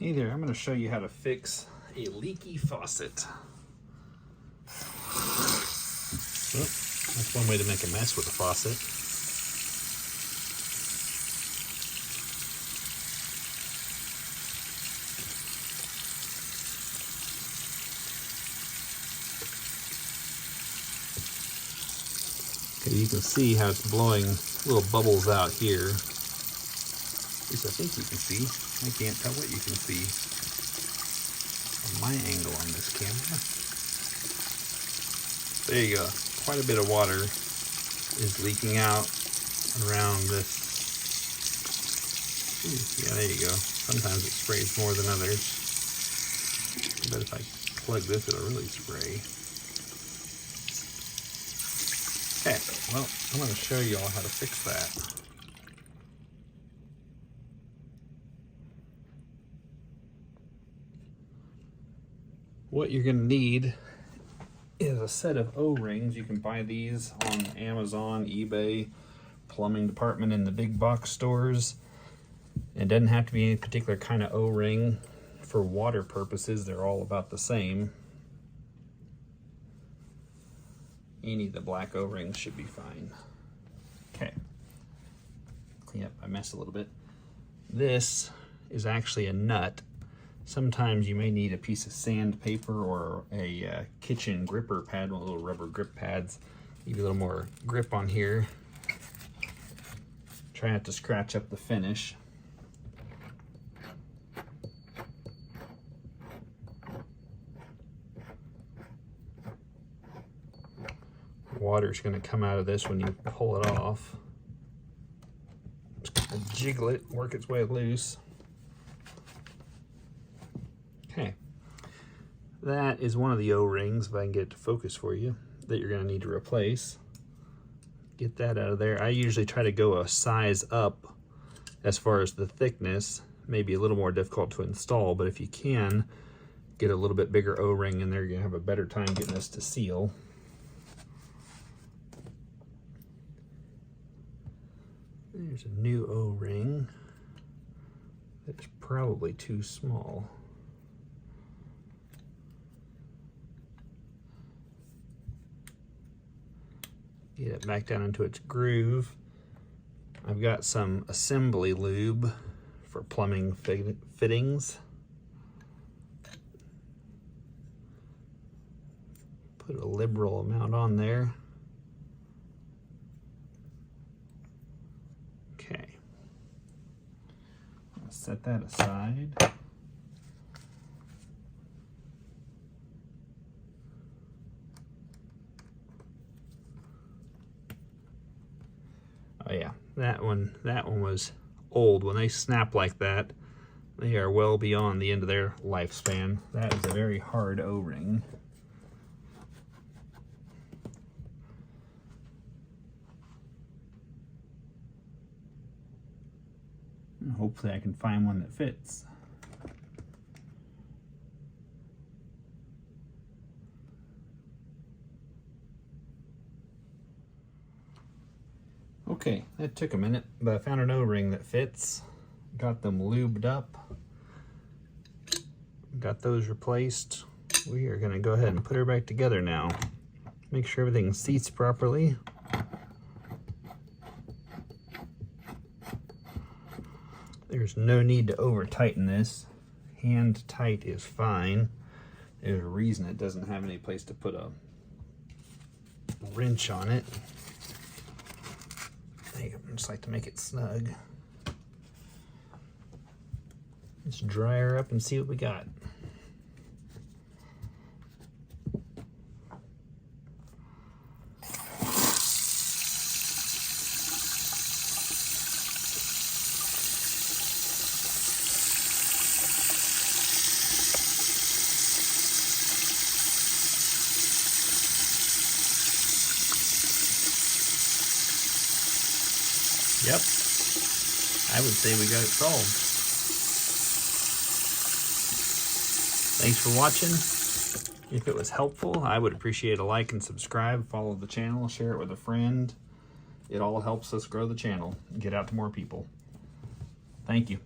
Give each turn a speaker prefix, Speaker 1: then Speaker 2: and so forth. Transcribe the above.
Speaker 1: Hey there, I'm going to show you how to fix a leaky faucet. So, that's one way to make a mess with a faucet. Okay, you can see how it's blowing little bubbles out here. At least I think you can see. I can't tell what you can see from my angle on this camera. There you go. Quite a bit of water is leaking out around this. Ooh, yeah, there you go. Sometimes it sprays more than others. But if I plug this, it'll really spray. Okay, well, I'm going to show you all how to fix that. What you're going to need is a set of O-rings. You can buy these on Amazon, eBay, plumbing department in the big box stores. It doesn't have to be any particular kind of O-ring. For water purposes, they're all about the same. Any of the black O-rings should be fine. Okay, clean up my mess a little bit. This is actually a nut. Sometimes you may need a piece of sandpaper or a kitchen gripper pad, one of the little rubber grip pads. Give you a little more grip on here. Try not to scratch up the finish. Water's going to come out of this when you pull it off. Just going to jiggle it, work its way loose. Okay, that is one of the O-rings, if I can get it to focus for you, that you're going to need to replace. Get that out of there. I usually try to go a size up as far as the thickness. Maybe a little more difficult to install, but if you can get a little bit bigger O-ring in there, you're going to have a better time getting this to seal. There's a new O-ring that's probably too small. Get it back down into its groove. I've got some assembly lube for plumbing fittings. Put a liberal amount on there. Okay. I'll set that aside. Oh yeah, that one was old. When they snap like that, they are well beyond the end of their lifespan. That is a very hard O-ring. Hopefully I can find one that fits. Okay, that took a minute, but I found an O-ring that fits. Got them lubed up. Got those replaced. We are gonna go ahead and put her back together now. Make sure everything seats properly. There's no need to over tighten this. Hand tight is fine. There's a reason it doesn't have any place to put a wrench on it. I just like to make it snug. Let's dry her up and see what we got. Yep, I would say we got it solved. Thanks for watching. If it was helpful, I would appreciate a like and subscribe, follow the channel, share it with a friend. It all helps us grow the channel and get out to more people. Thank you.